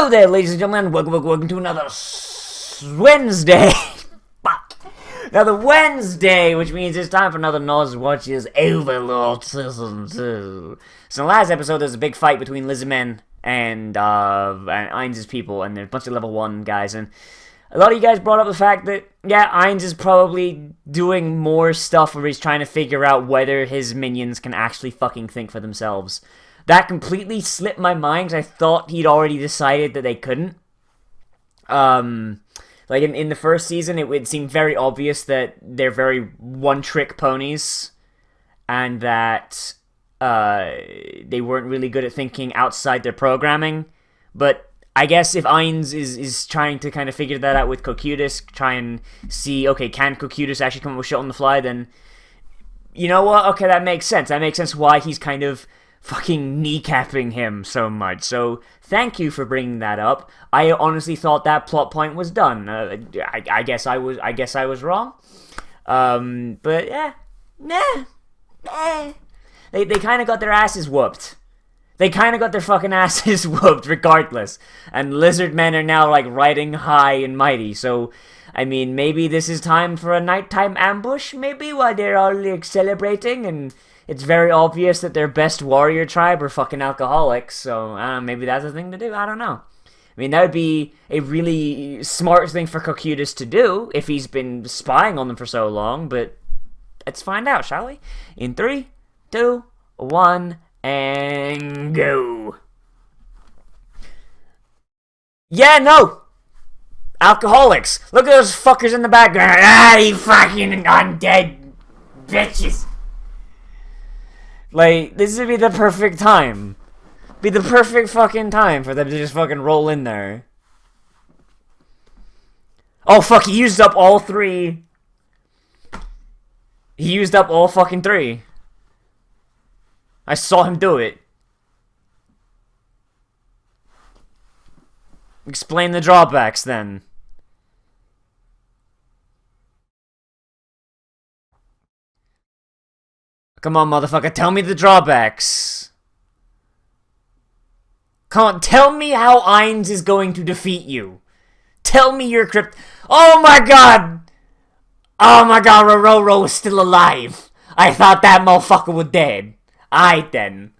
Hello there, ladies and gentlemen. Welcome to another Wednesday. Fuck. Another Wednesday, which means it's time for another Nozz watches Overlord Season 2. So in the last episode, there's a big fight between Lizardmen and Ainz's people, and there's a bunch of level 1 guys, and a lot of you guys brought up the fact that, yeah, Ainz is probably doing more stuff where he's trying to figure out whether his minions can actually fucking think for themselves. That completely slipped my mind, because I thought he'd already decided that they couldn't. Like, in the first season, it would seem very obvious that they're very one-trick ponies, and that they weren't really good at thinking outside their programming. But I guess if Ainz is trying to kind of figure that out with Cocytus, try and see, okay, can Cocytus actually come up with shit on the fly, then, you know what, okay, that makes sense. That makes sense why he's kind of fucking kneecapping him so much. So thank you for bringing that up. I honestly thought that plot point was done. I guess I was wrong. But yeah, They kind of got their asses whooped. They kind of got their fucking asses whooped regardless. And Lizardmen are now like riding high and mighty. So I mean, maybe this is time for a nighttime ambush. Maybe while they're all like celebrating and it's very obvious that their best warrior tribe are fucking alcoholics, so maybe that's a thing to do, I don't know. I mean, that would be a really smart thing for Cocytus to do if he's been spying on them for so long, but let's find out, shall we? In 3, 2, 1, and go. Yeah, no! Alcoholics! Look at those fuckers in the background! Ah, you fucking undead bitches! Like, this would be the perfect time. Be the perfect fucking time for them to just fucking roll in there. Oh, fuck, he used up all 3. He used up all fucking 3. I saw him do it. Explain the drawbacks, then. Come on, motherfucker, tell me the drawbacks. Come on, tell me how Ainz is going to defeat you. Tell me your crypt. Oh my god! Oh my god, Rororo is still alive. I thought that motherfucker was dead. Aight then.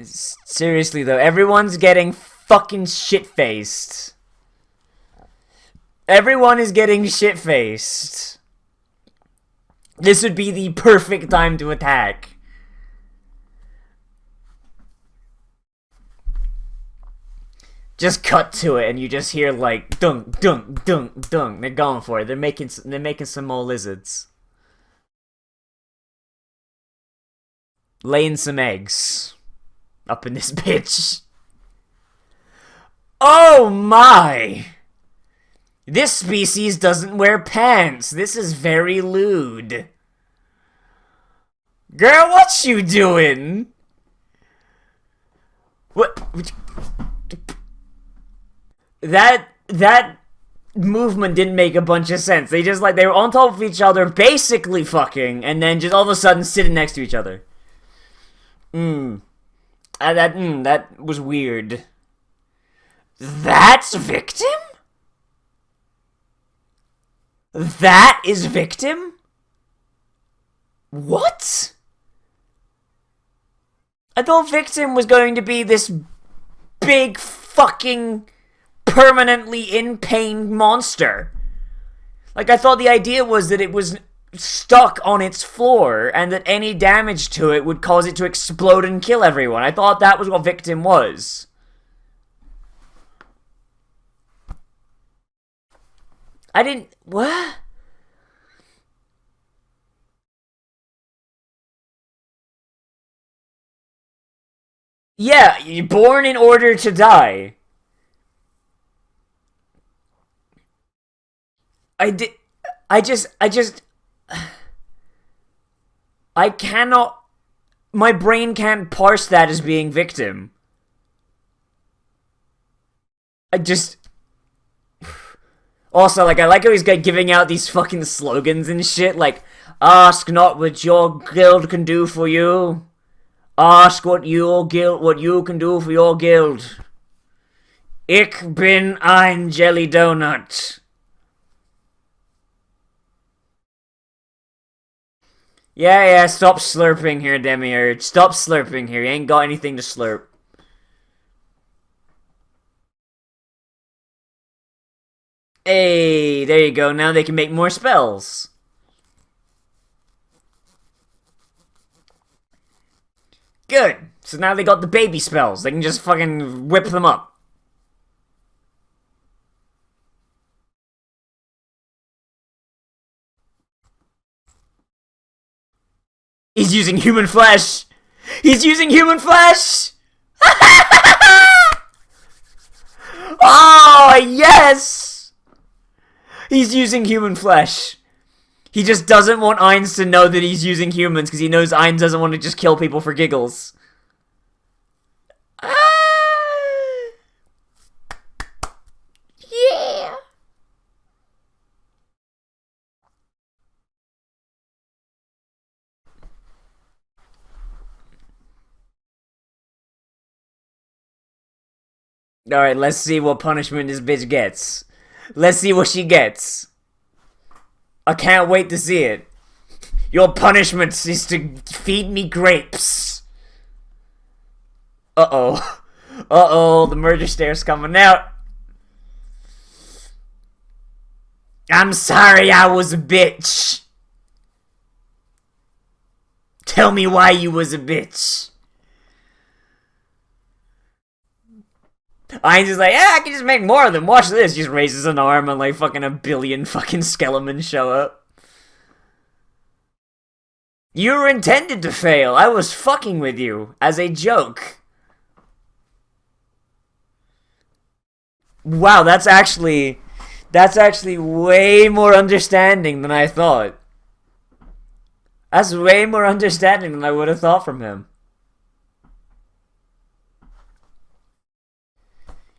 Seriously though, everyone's getting fucking shit-faced. Everyone is getting shit-faced. This would be the perfect time to attack. Just cut to it, and you just hear like dunk, dunk, dunk, dunk. They're going for it. They're making some more lizards, laying some eggs up in this bitch. Oh my! This species doesn't wear pants. This is very lewd. Girl, what you doing? What? That movement didn't make a bunch of sense. They just, like, they were on top of each other, basically fucking, and then just all of a sudden sitting next to each other. That was weird. That's Victim? That is Victim? What? I thought Victim was going to be this big fucking permanently in pain monster. Like, I thought the idea was that it was stuck on its floor and that any damage to it would cause it to explode and kill everyone. I thought that was what Victim was. I didn't... What? Yeah, you're born in order to die. I cannot... My brain can't parse that as being Victim. Also, like, I like how he's giving out these fucking slogans and shit, like, ask not what your guild can do for you. Ask what you can do for your guild. Ich bin ein Jelly Donut. Yeah, stop slurping here, Demiurge. Stop slurping here. You ain't got anything to slurp. Hey, there you go. Now they can make more spells. Good. So now they got the baby spells. They can just fucking whip them up. He's using human flesh! He's using human flesh! Oh, yes! He's using human flesh. He just doesn't want Ainz to know that he's using humans because he knows Ainz doesn't want to just kill people for giggles. Yeah! Alright, let's see what punishment this bitch gets. Let's see what she gets. I can't wait to see it. Your punishment is to feed me grapes. Uh-oh. Uh-oh, the murder stare's coming out. I'm sorry I was a bitch. Tell me why you was a bitch. Ainz is like, I can just make more of them. Watch this. Just raises an arm and like fucking a billion fucking skeletons show up. You were intended to fail. I was fucking with you as a joke. Wow, that's actually way more understanding than I thought. That's way more understanding than I would have thought from him.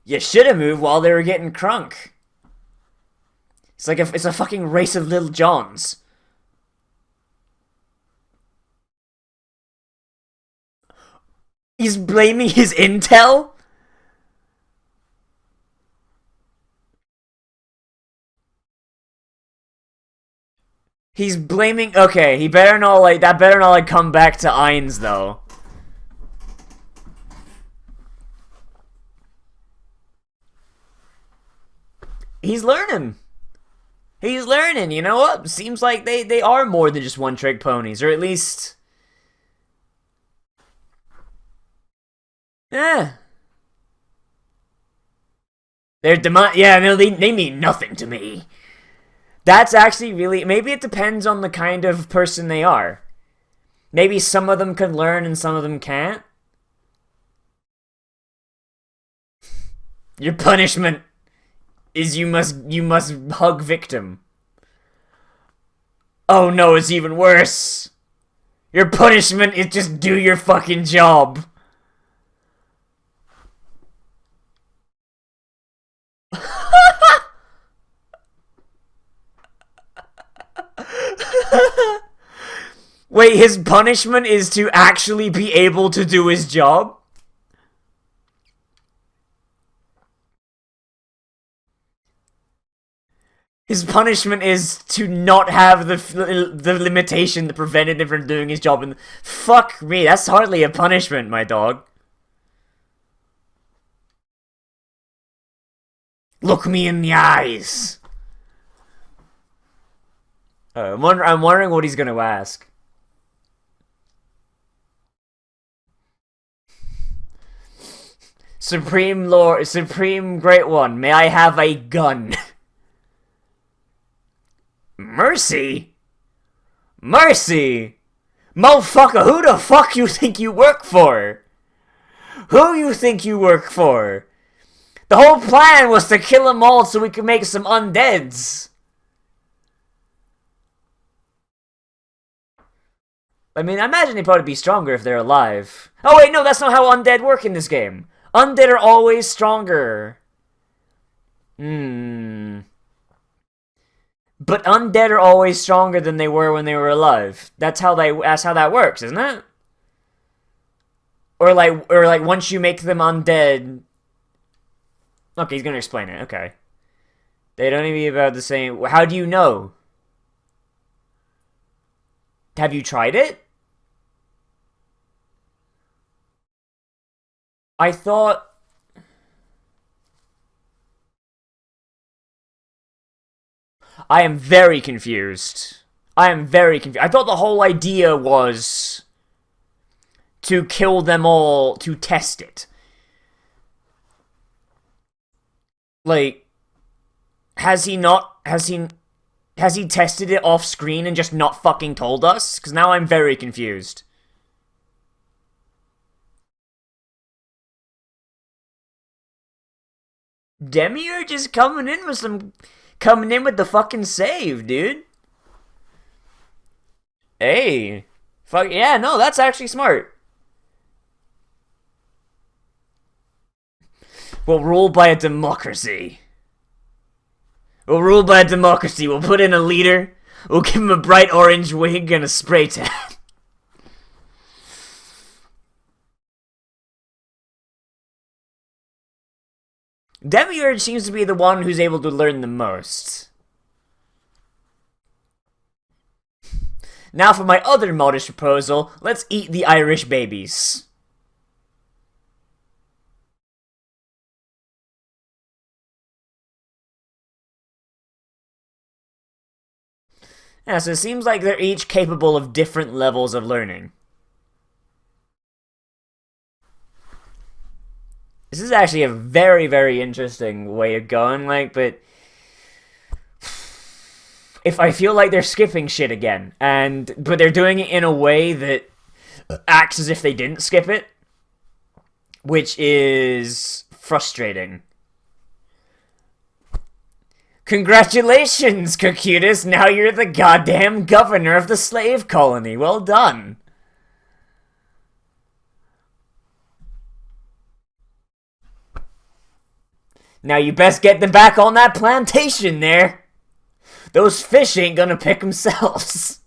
You should have moved while they were getting crunk. It's like it's a fucking race of little Johns. He's blaming his intel? He's blaming... Okay, he better not, like... That better not, like, come back to Ainz, though. He's learning. He's learning, you know what? Seems like they are more than just one-trick ponies, or at least... Yeah. Yeah, no, they mean nothing to me. That's actually really... Maybe it depends on the kind of person they are. Maybe some of them can learn and some of them can't. Your punishment is you must hug victim. Oh no, it's even worse. Your punishment is just do your fucking job. Wait, his punishment is to actually be able to do his job? His punishment is to not have the limitation that prevented him from doing his job. And fuck me, that's hardly a punishment, my dog. Look me in the eyes. I'm wondering what he's gonna ask. Supreme Lord, Supreme Great One, may I have a gun? Mercy? Mercy? Motherfucker, who the fuck you think you work for? Who you think you work for? The whole plan was to kill them all so we could make some undeads. I mean, I imagine they'd probably be stronger if they're alive. Oh wait, no, that's not how undead work in this game. Undead are always stronger. But undead are always stronger than they were when they were alive. That's how that works, isn't it? or like once you make them undead. Okay, he's gonna explain it. Okay. They'd only be about the same. How do you know? Have you tried it? I thought. I am very confused. I am very confused. I thought the whole idea was to kill them all to test it. Like, has he not? Has he tested it off screen and just not fucking told us? Because now I'm very confused. Demiurge is coming in with the fucking save, dude. Hey. Fuck yeah, no, that's actually smart. We'll rule by a democracy. We'll rule by a democracy. We'll put in a leader. We'll give him a bright orange wig and a spray tan. Demiurge seems to be the one who's able to learn the most. Now for my other modest proposal, let's eat the Irish babies. Yeah, so it seems like they're each capable of different levels of learning. This is actually a very, very interesting way of going, like, but if I feel like they're skipping shit again, but they're doing it in a way that acts as if they didn't skip it, which is frustrating. Congratulations, Cocytus! Now you're the goddamn governor of the slave colony. Well done. Now you best get them back on that plantation there. Those fish ain't gonna pick themselves.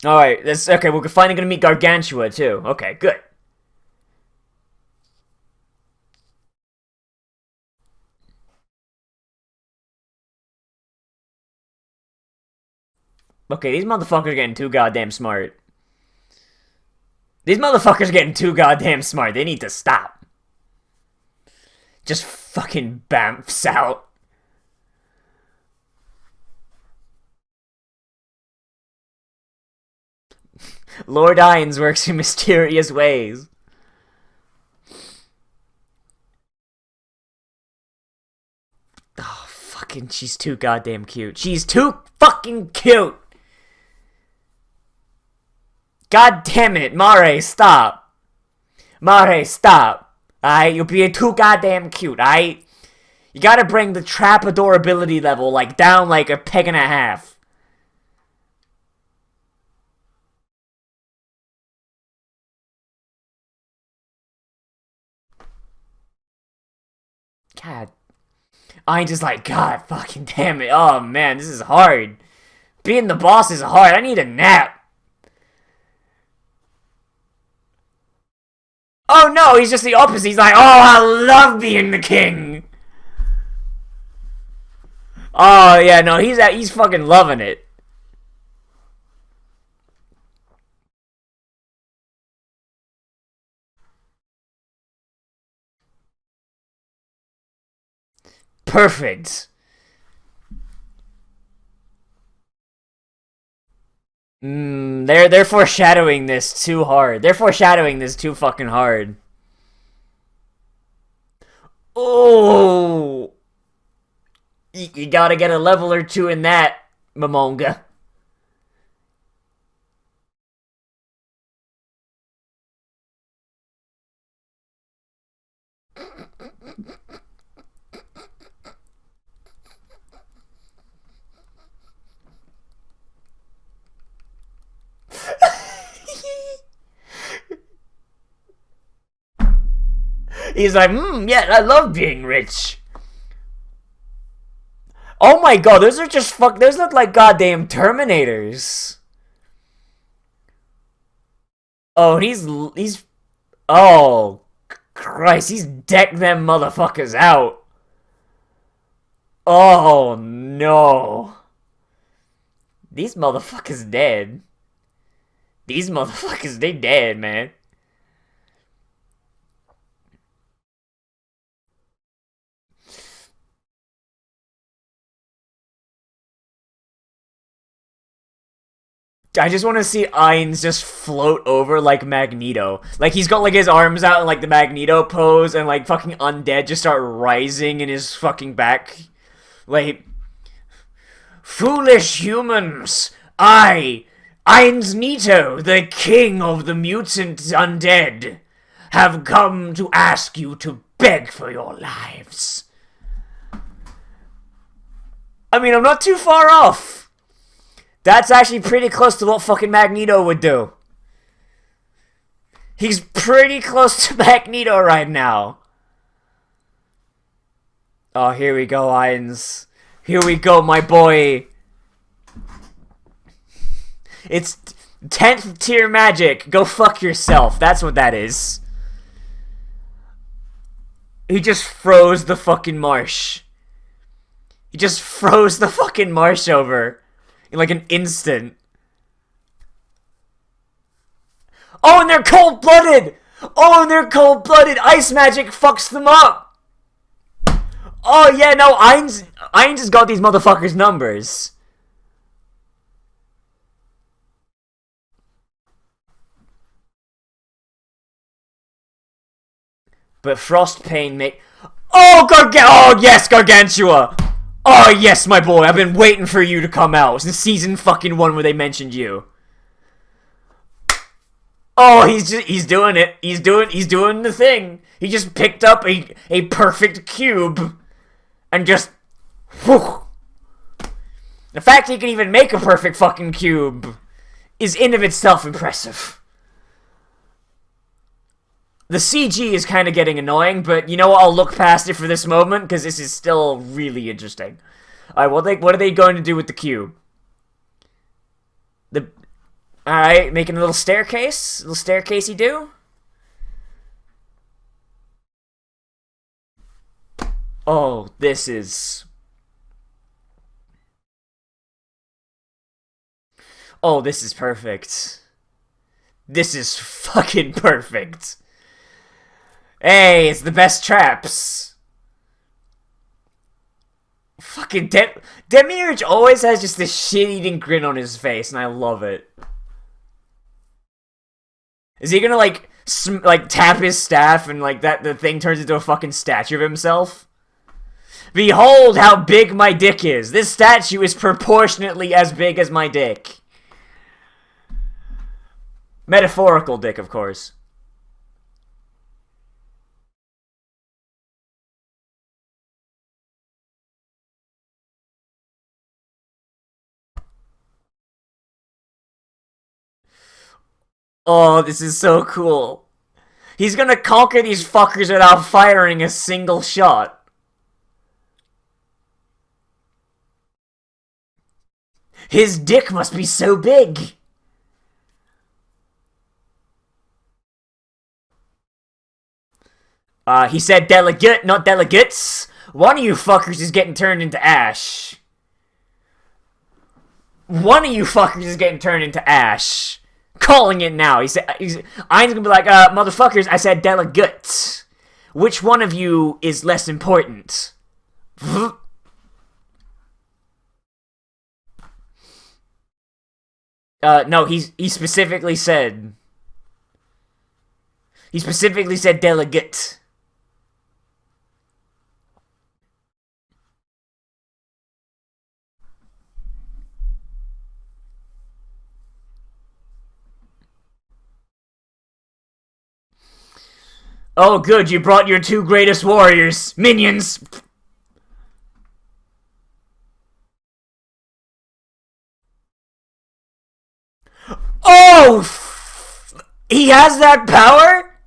Alright, that's okay, we're finally gonna meet Gargantua too. Okay, good. Okay, these motherfuckers are getting too goddamn smart. These motherfuckers are getting too goddamn smart. They need to stop. Just fucking bamfs out. Lord Ainz works in mysterious ways. Oh, fucking, she's too goddamn cute. She's too fucking cute! God damn it, Mare, stop. Mare, stop. Alright, you're being too goddamn cute, alright? You gotta bring the trap adorability level, like, down like a peg and a half. God. I'm just like, God fucking damn it. Oh man, this is hard. Being the boss is hard. I need a nap. Oh no, he's just the opposite. He's like, oh, I love being the king. Oh yeah, no, he's fucking loving it. Perfect. They're foreshadowing this too hard. They're foreshadowing this too fucking hard. Oh, you gotta get a level or two in that, Momonga. He's like, yeah, I love being rich. Oh my god, those are just those look like goddamn Terminators. Oh, he's, oh, Christ, he's decked them motherfuckers out. Oh, no. These motherfuckers dead. These motherfuckers, they dead, man. I just want to see Ainz just float over like Magneto. Like, he's got, like, his arms out in, like, the Magneto pose, and, like, fucking undead just start rising in his fucking back. Like, foolish humans! Ainz Nito, the king of the mutant undead, have come to ask you to beg for your lives. I mean, I'm not too far off. That's actually pretty close to what fucking Magneto would do. He's pretty close to Magneto right now. Oh, here we go, Ainz. Here we go, my boy. It's 10th tier magic. Go fuck yourself. That's what that is. He just froze the fucking marsh. He just froze the fucking marsh over. In like an instant. Oh, and they're cold-blooded! Oh, and they're cold-blooded! Ice magic fucks them up! Oh, yeah, no, Ainz has got these motherfuckers' numbers. But Frost Pain make... Oh, oh, yes, Gargantua! Oh, yes, my boy, I've been waiting for you to come out since season fucking 1 where they mentioned you. Oh, he's doing it. He's doing the thing. He just picked up a perfect cube and just whew. The fact he can even make a perfect fucking cube is in of itself impressive. The CG is kind of getting annoying, but you know what? I'll look past it for this moment, because this is still really interesting. Alright, what are they going to do with the cube? Alright, making a little staircase? A little staircasey do? Oh, this is... Oh, this is perfect. This is fucking perfect. Hey, it's the best traps. Fucking Demiurge always has just this shit-eating grin on his face, and I love it. Is he gonna, like tap his staff and, like, the thing turns into a fucking statue of himself? Behold how big my dick is! This statue is proportionately as big as my dick. Metaphorical dick, of course. Oh, this is so cool. He's gonna conquer these fuckers without firing a single shot. His dick must be so big. He said delegate, not delegates. One of you fuckers is getting turned into ash. One of you fuckers is getting turned into ash. Calling it now. Ain's gonna be like, motherfuckers, I said delegate. Which one of you is less important? No, he specifically said... He specifically said delegate. Oh, good, you brought your two greatest warriors. Minions! Oh! He has that power?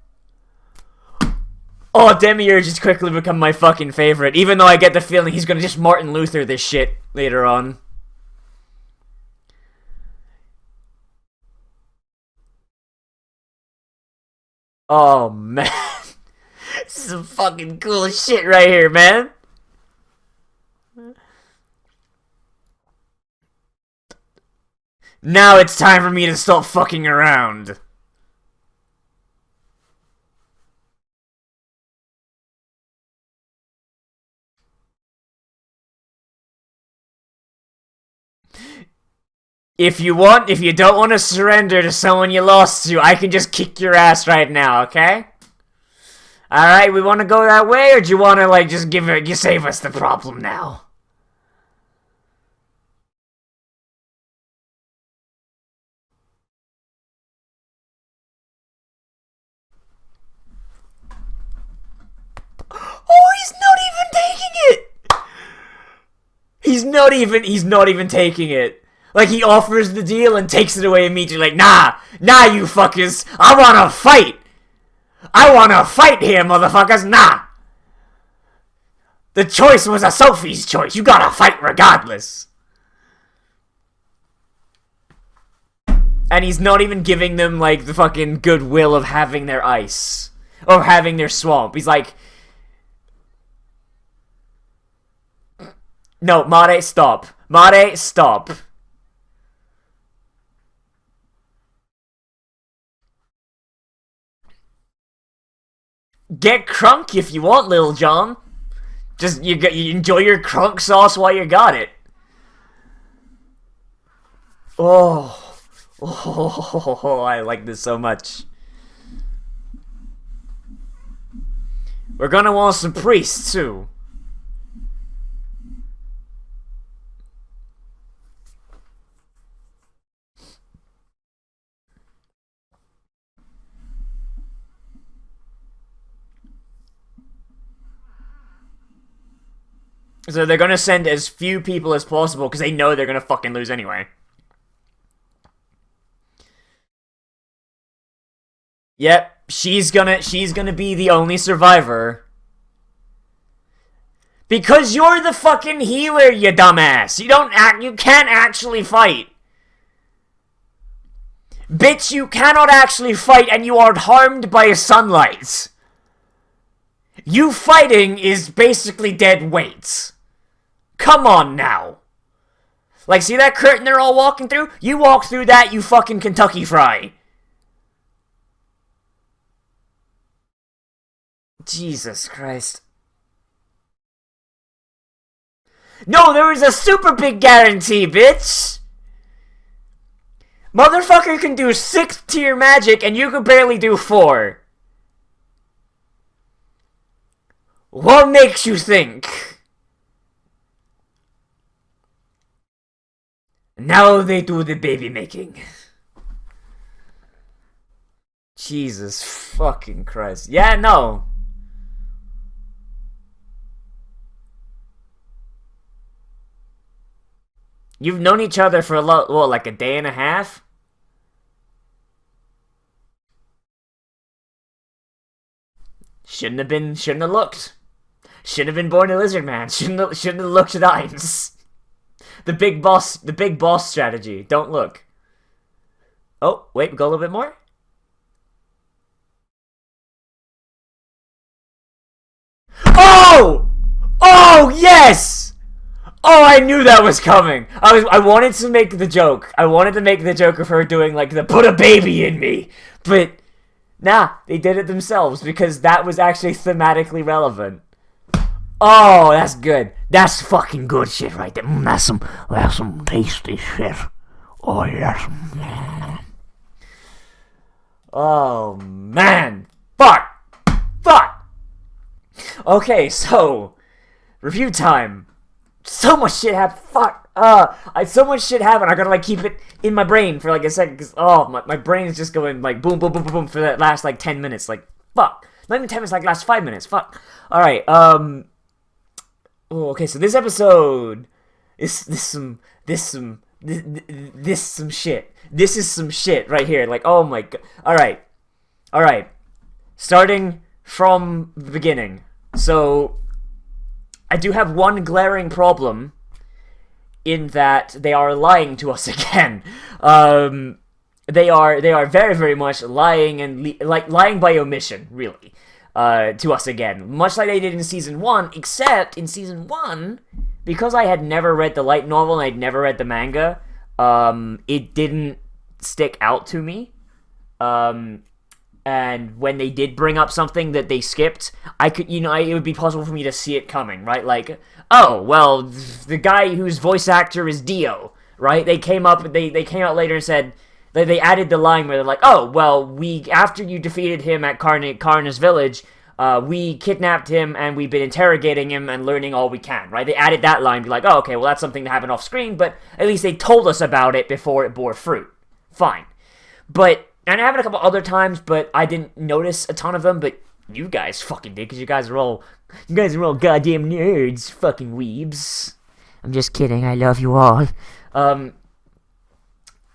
Oh, Demiurge has quickly become my fucking favorite, even though I get the feeling he's gonna just Martin Luther this shit later on. Oh, man. This is some fucking cool shit right here, man. Now it's time for me to stop fucking around. If you don't want to surrender to someone you lost to, I can just kick your ass right now, okay? Alright, we want to go that way, or do you want to, like, just save us the problem now? Oh, he's not even taking it! He's not even taking it. Like, he offers the deal and takes it away immediately. Like, nah, you fuckers. I wanna fight. I wanna fight here, motherfuckers. Nah. The choice was a Sophie's choice. You gotta fight regardless. And he's not even giving them, like, the fucking goodwill of having their ice. Or having their swamp. He's like... No, Mare, stop. Mare, stop. Get crunk if you want, Lil Jon. Just, you enjoy your crunk sauce while you got it. Oh, I like this so much. We're gonna want some priests, too. So they're gonna send as few people as possible because they know they're gonna fucking lose anyway. Yep, she's gonna be the only survivor. Because you're the fucking healer, you dumbass. You can't actually fight. Bitch, you cannot actually fight and you are harmed by sunlight. You fighting is basically dead weight. Come on now. Like, see that curtain they're all walking through? You walk through that, you fucking Kentucky Fry. Jesus Christ. No, there was a super big guarantee, bitch! Motherfucker can do 6th tier magic and you can barely do 4. What makes you think? Now they do the baby making. Jesus fucking Christ. Yeah, no. You've known each other for like a day and a half? Shouldn't have looked. Should have been born a Lizardman. Shouldn't have looked at Ainz. The big boss strategy. Don't look. Oh, wait, go a little bit more. Oh! Oh, yes! Oh, I knew that was coming. I wanted to make the joke. I wanted to make the joke of her doing, like, the put a baby in me. But, nah, they did it themselves because that was actually thematically relevant. Oh, that's good. That's fucking good shit right there. That's some tasty shit. Oh, yes. Oh, man. Fuck. Okay, so, review time. So much shit happened. Fuck. So much shit happened. I gotta, like, keep it in my brain for, like, a second. Because, my brain is just going, like, boom, boom, boom, boom, boom for that last, like, 10 minutes. Like, fuck. Not even 10 minutes, like, last 5 minutes. Fuck. Alright, Oh, okay, so this episode is some shit. This is some shit right here. Like, oh my god. Alright. Starting from the beginning. So I do have one glaring problem in that they are lying to us again. They are very, very much lying and lying by omission, really, to us again, much like they did in season 1. Except in season 1, because I had never read the light novel and I'd never read the manga, it didn't stick out to me. And when they did bring up something that they skipped, I could, it would be possible for me to see it coming, right? Like, oh, well, the guy whose voice actor is Dio, right? They came out later and said, they added the line where they're like, oh, well, after you defeated him at Karna's village, we kidnapped him and we've been interrogating him and learning all we can, right? They added that line, be like, oh, okay, well, that's something that happened off screen, but at least they told us about it before it bore fruit. Fine. And it happened a couple other times, but I didn't notice a ton of them, but you guys fucking did, because you guys are all goddamn nerds, fucking weebs. I'm just kidding, I love you all.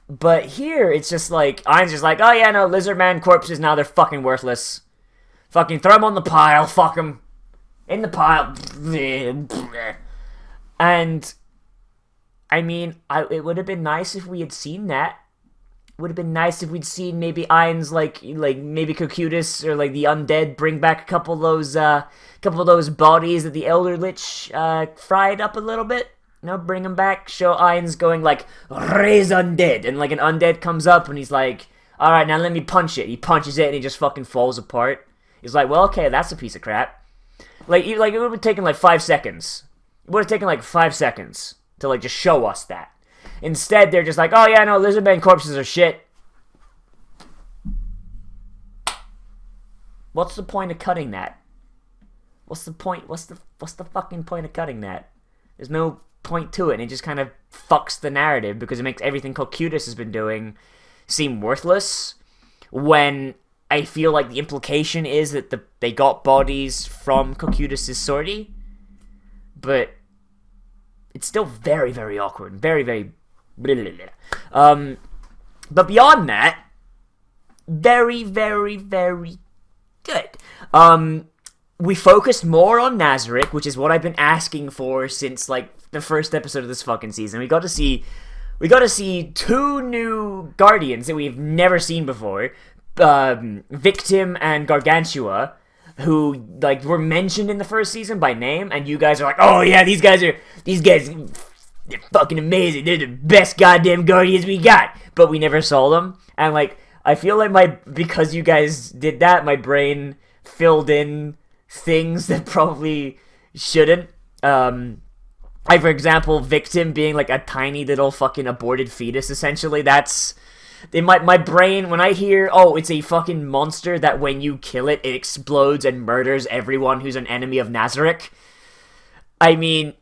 But here, it's just like, Ainz just like, oh yeah, no, Lizardman corpses, now they're fucking worthless. Fucking throw them on the pile, fuck them. In the pile. And, I mean, it would have been nice if we had seen that. Would have been nice if we'd seen maybe Ainz, like maybe Cocytus or like the undead bring back a couple of those bodies that the Elder Lich fried up a little bit. Bring them back. Show Ainz going like raise undead, and like an undead comes up and he's like, all right, now let me punch it. He punches it and he just fucking falls apart. He's like, well, okay, that's a piece of crap. Like it would have taken like 5 seconds. It would have taken like 5 seconds to like just show us that. Instead, they're just like, oh yeah, no, Lizardmen corpses are shit. What's the point of cutting that? What's the point? What's the fucking point of cutting that? There's no point to it, and it just kind of fucks the narrative because it makes everything Cocytus has been doing seem worthless, when I feel like the implication is that they got bodies from Cocytus' sortie, but it's still very, very awkward, very, very blah, blah, blah. But beyond that, very, very, very good. We focused more on Nazarick, which is what I've been asking for since like the first episode of this fucking season. We got to see 2 new Guardians that we've never seen before, Victim and Gargantua, who like were mentioned in the first season by name, and you guys are like, oh yeah, these guys they're fucking amazing. They're the best goddamn Guardians we got, but we never saw them. And like, I feel like because you guys did that, my brain filled in things that probably shouldn't. Like, for example, Victim being like a tiny little fucking aborted fetus, essentially. That's in my brain, when I hear, oh, it's a fucking monster that when you kill it, it explodes and murders everyone who's an enemy of Nazarick. I mean,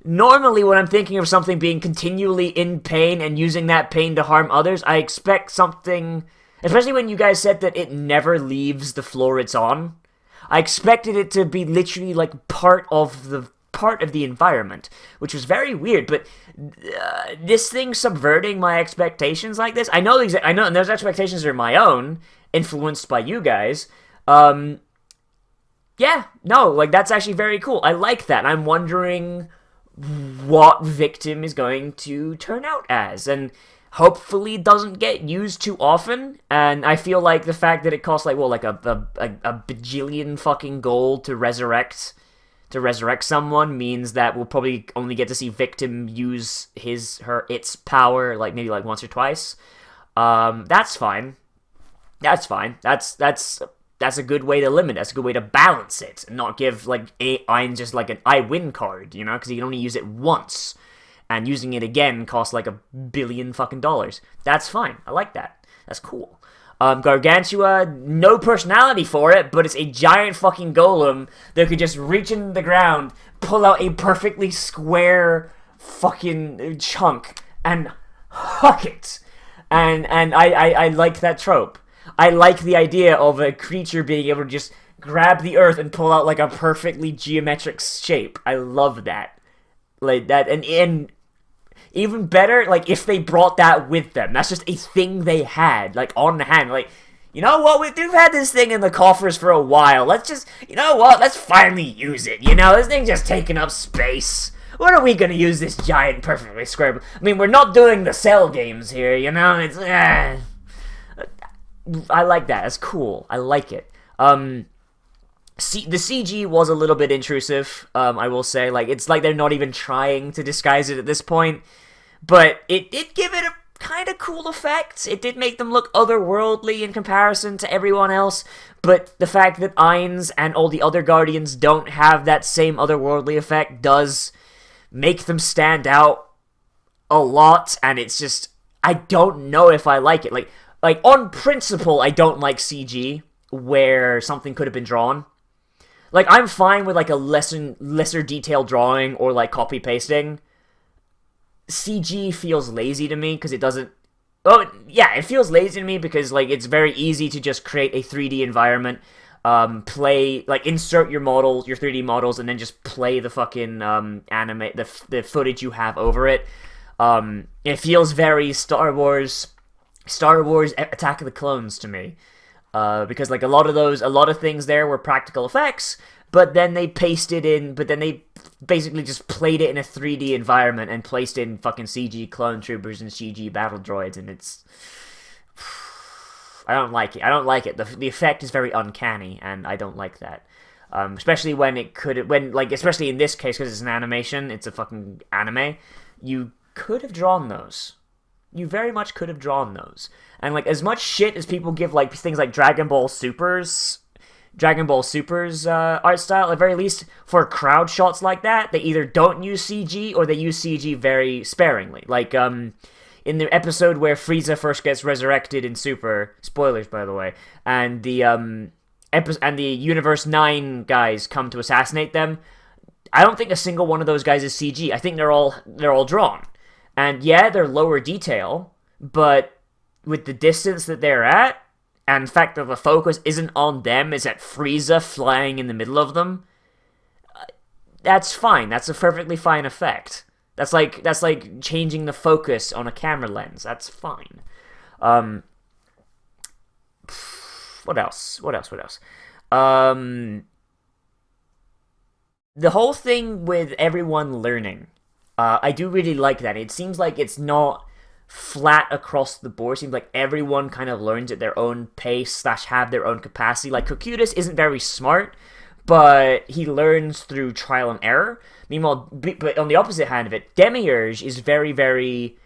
normally when I'm thinking of something being continually in pain and using that pain to harm others, I expect something, especially when you guys said that it never leaves the floor it's on. I expected it to be literally like part of the environment, which was very weird. But this thing subverting my expectations like this, I know, and those expectations are my own, influenced by you guys. Yeah, no, like, that's actually very cool. I like that. I'm wondering what Victim is going to turn out as, and hopefully doesn't get used too often. And I feel like the fact that it costs like, well, like a bajillion fucking gold to resurrect someone means that we'll probably only get to see Victim use its power like maybe like once or twice. That's fine. That's a good way to limit it. That's a good way to balance it and not give like Ainz just like an I win card, because you can only use it once, and using it again costs like $1 billion fucking dollars. That's fine. I like that. That's cool. Gargantua, no personality for it, but it's a giant fucking golem that could just reach in the ground, pull out a perfectly square fucking chunk, and huck it. And I like that trope. I like the idea of a creature being able to just grab the earth and pull out like a perfectly geometric shape. I love that. Like that, and even better, like if they brought that with them. That's just a thing they had, like on hand. Like You know what? We've had this thing in the coffers for a while. Let's just, you know what? Let's finally use it. You know, this thing's just taking up space. When are we gonna use this giant, perfectly square? I mean, we're not doing the Cell games here, you know? It's, I like that. It's cool. I like it. The CG was a little bit intrusive, I will say. Like, it's like they're not even trying to disguise it at this point. But it did give it a kind of cool effect. It did make them look otherworldly in comparison to everyone else. But the fact that Ainz and all the other Guardians don't have that same otherworldly effect does make them stand out a lot. And it's just, I don't know if I like it. Like on principle, I don't like CG where something could have been drawn. Like, I'm fine with, like, a lesser detailed drawing or, like, copy-pasting. CG feels lazy to me because it doesn't... Oh, yeah, it feels lazy to me because, like, it's very easy to just create a 3D environment, insert your models, your 3D models, and then just play the fucking, the footage you have over it. It feels very Star Wars Attack of the Clones to me. Because, like, a lot of things there were practical effects, but then they basically just played it in a 3D environment and placed in fucking CG clone troopers and CG battle droids, and it's... I don't like it. The effect is very uncanny, and I don't like that. Especially especially in this case, because it's an animation, it's a fucking anime, you could have drawn those. You very much could have drawn those. And, like, as much shit as people give, like, things like Dragon Ball Super's art style, at the very least, for crowd shots like that, they either don't use CG or they use CG very sparingly. Like, in the episode where Frieza first gets resurrected in Super, spoilers, by the way, and the Universe 9 guys come to assassinate them, I don't think a single one of those guys is CG. I think they're all drawn. And yeah, they're lower detail, but with the distance that they're at, and the fact that the focus isn't on them, it's at Frieza flying in the middle of them, that's fine. That's a perfectly fine effect. That's like changing the focus on a camera lens. That's fine. What else? The whole thing with everyone learning. I do really like that. It seems like it's not flat across the board. It seems like everyone kind of learns at their own pace / have their own capacity. Like, Cocytus isn't very smart, but he learns through trial and error. Meanwhile, but on the opposite hand of it, Demiurge is very, very,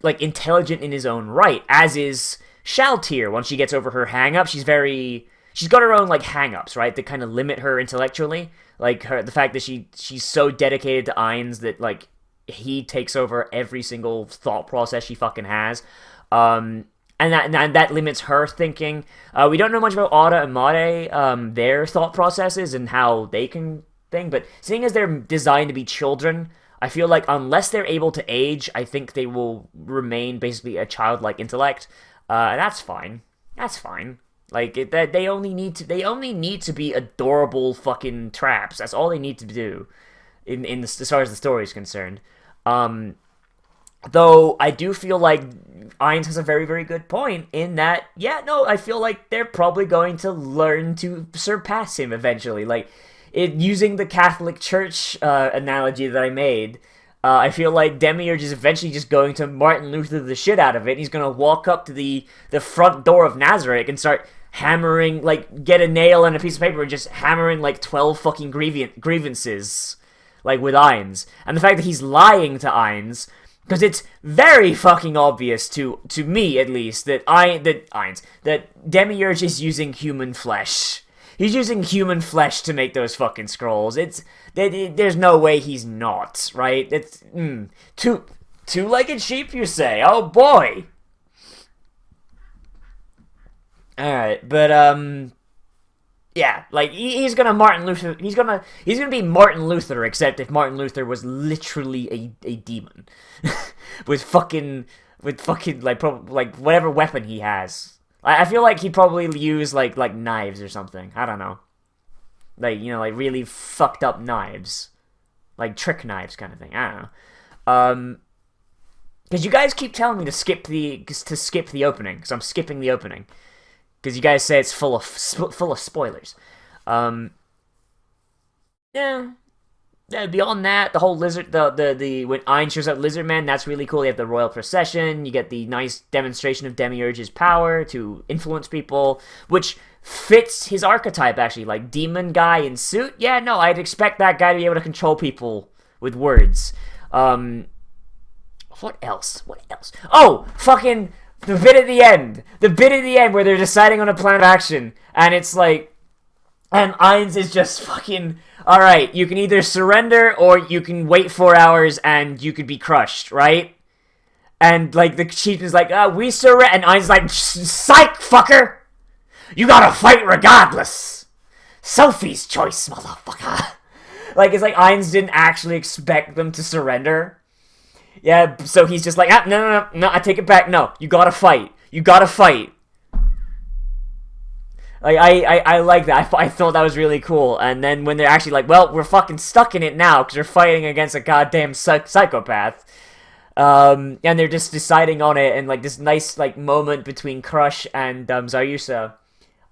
like, intelligent in his own right, as is Shaltir. Once she gets over her hang-up, she's got her own, like, hang-ups, right, that kind of limit her intellectually. Like, the fact that she's so dedicated to Ainz that, like, he takes over every single thought process she fucking has. And that limits her thinking. We don't know much about Ada and Mare, their thought processes and how they can think, but seeing as they're designed to be children, I feel like unless they're able to age, I think they will remain basically a childlike intellect. And that's fine. That's fine. Like, they only need to be adorable fucking traps. That's all they need to do, as far as the story is concerned. Though I do feel like Ainz has a very, very good point in that, I feel like they're probably going to learn to surpass him eventually. Like, using the Catholic Church analogy that I made, I feel like Demiurge is eventually just going to Martin Luther the shit out of it. And he's going to walk up to the front door of Nazarick and start hammering, like, get a nail and a piece of paper and just hammering, like, 12 fucking grievances, like, with Ainz. And the fact that he's lying to Ainz, because it's very fucking obvious to me, at least, that Demiurge is using human flesh. He's using human flesh to make those fucking scrolls. There's no way he's not, right? It's two-legged sheep, you say? Oh boy. All right, but yeah, like he's gonna Martin Luther. He's gonna be Martin Luther, except if Martin Luther was literally a demon with fucking like whatever weapon he has. I feel like he'd probably use like knives or something. I don't know, like like really fucked up knives, like trick knives kind of thing. I don't know. Because you guys keep telling me to skip the opening, so I'm skipping the opening. because you guys say it's full of spoilers. Yeah. Beyond that, the whole lizard, the when Ainz shows up, Lizardmen, that's really cool. You have the royal procession. You get the nice demonstration of Demiurge's power to influence people, which fits his archetype actually. Like demon guy in suit. Yeah, no, I'd expect that guy to be able to control people with words. What else? Oh, fucking the bit at the end. The bit at the end where they're deciding on a plan of action, and it's like, and Ainz is just fucking, alright, you can either surrender or you can wait 4 hours and you could be crushed, right? And, like, the chieftain's like, we surrender, and Ainz is like, psych, fucker! You gotta fight regardless! Sophie's choice, motherfucker! Like, it's like Ainz didn't actually expect them to surrender. Yeah, so he's just like, no, I take it back, no, you gotta fight. You gotta fight. Like, I like that. I thought that was really cool. And then when they're actually like, well, we're fucking stuck in it now because we're fighting against a goddamn psychopath. And they're just deciding on it, and like this nice like moment between Crush and Zaryusa.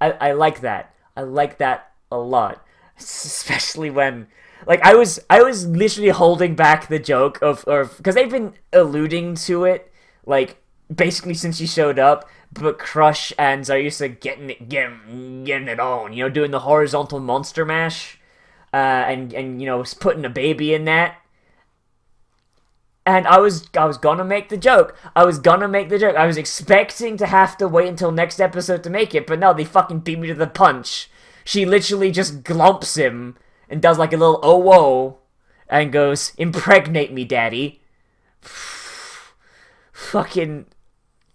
I like that. I like that a lot. Especially when, like, I was literally holding back the joke of because they've been alluding to it, like, basically since she showed up. But Crush and Zaryusa getting it on, you know, doing the horizontal monster mash, and you know, putting a baby in that. And I was gonna make the joke. I was expecting to have to wait until next episode to make it, but no, they fucking beat me to the punch. She literally just glumps him and does like a little oh whoa, and goes, "Impregnate me, daddy." Fucking.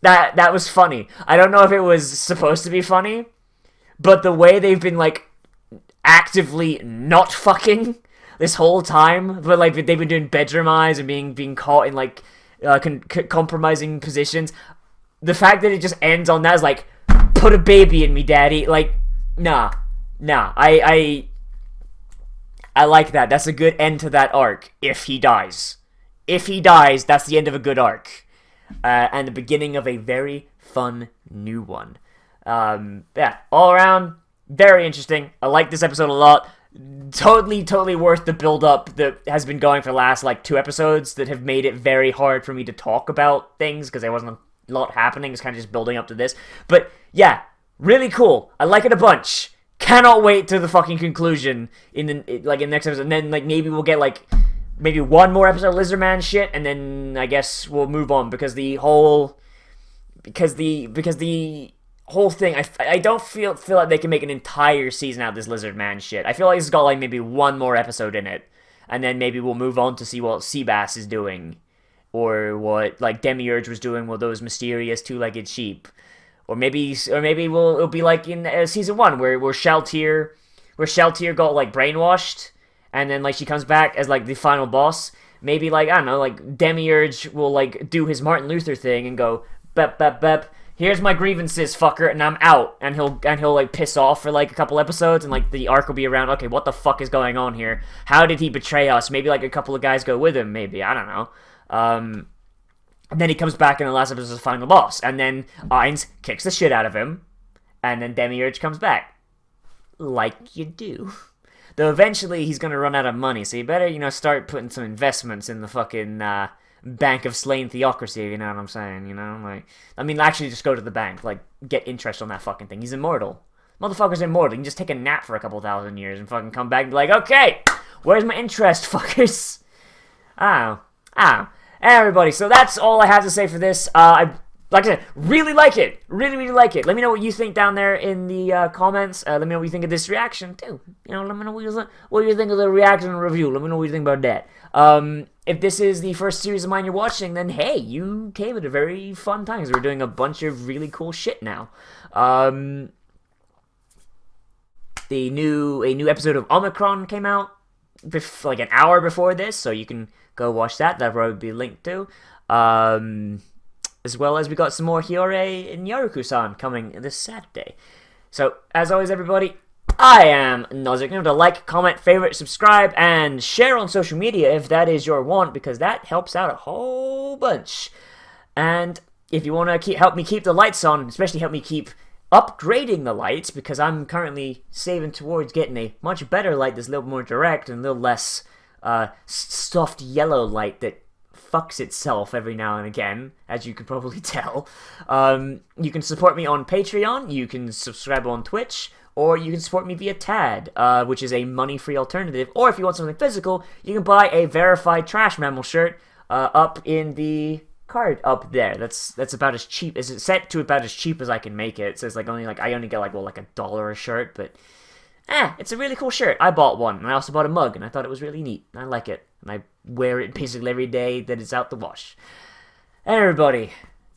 That was funny. I don't know if it was supposed to be funny, but the way they've been, like, actively not fucking this whole time, but, like, they've been doing bedroom eyes and being caught in, like, compromising positions, the fact that it just ends on that is like, put a baby in me, daddy. Like, nah. I like that. That's a good end to that arc, if he dies. If he dies, that's the end of a good arc. And the beginning of a very fun new one. Yeah, all around, very interesting. I like this episode a lot. Totally worth the build-up that has been going for the last, like, 2 episodes that have made it very hard for me to talk about things, because there wasn't a lot happening. It's kind of just building up to this. But, yeah, really cool. I like it a bunch. Cannot wait to the fucking conclusion in the next episode. And then, like, maybe we'll get, like, maybe one more episode of Lizardman shit, and then I guess we'll move on, because the whole thing, I don't feel like they can make an entire season out of this Lizardman shit. I feel like it's got like maybe one more episode in it, and then maybe we'll move on to see what Seabass is doing, or what like Demiurge was doing with those mysterious 2-legged sheep, or maybe it'll be like in season 1 where Shaltir got like brainwashed. And then, like, she comes back as, like, the final boss. Maybe, like, I don't know, like, Demiurge will, like, do his Martin Luther thing and go, bep, here's my grievances, fucker, and I'm out. And he'll, like, piss off for, like, a couple episodes, and, like, the arc will be around, okay, what the fuck is going on here? How did he betray us? Maybe, like, a couple of guys go with him, maybe, I don't know. And then he comes back in the last episode as the final boss. And then Ainz kicks the shit out of him. And then Demiurge comes back. Like you do. Though eventually he's going to run out of money, so you better, you know, start putting some investments in the fucking bank of slain theocracy, you know what I'm saying, you know? Like, I mean, actually just go to the bank, like, get interest on that fucking thing. He's immortal. Motherfucker's immortal. You can just take a nap for a couple thousand years and fucking come back and be like, okay, where's my interest, fuckers? I don't know. Everybody, so that's all I have to say for this. Like I said, really like it. Really like it. Let me know what you think down there in the comments. Let me know what you think of this reaction, too. You know, let me know what you think of the reaction and review. Let me know what you think about that. If this is the first series of mine you're watching, then hey, you came at a very fun time, because we're doing a bunch of really cool shit now. A new episode of Omicron came out like an hour before this, so you can go watch that. That'll probably be linked to. As well as we got some more Hiyore and Yaruku-san coming this Saturday. So, as always, everybody, I am Nazarick. Remember to like, comment, favorite, subscribe, and share on social media if that is your want, because that helps out a whole bunch. And if you want to help me keep the lights on, especially help me keep upgrading the lights, because I'm currently saving towards getting a much better light that's a little more direct and a little less soft yellow light that fucks itself every now and again, as you can probably tell. You can support me on Patreon, you can subscribe on Twitch, or you can support me via TAD, which is a money-free alternative. Or if you want something physical, you can buy a verified Trash Mammal shirt up in the card up there. That's about as cheap. It's set to about as cheap as I can make it. So it's like I only get like $1 a shirt, but it's a really cool shirt. I bought one, and I also bought a mug, and I thought it was really neat. I like it, and I wear it basically every day that it's out the wash. And everybody,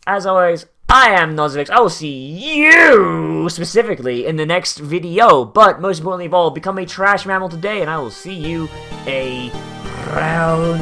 as always, I am Nazarick. I will see you specifically in the next video, but most importantly of all, become a trash mammal today, and I will see you around.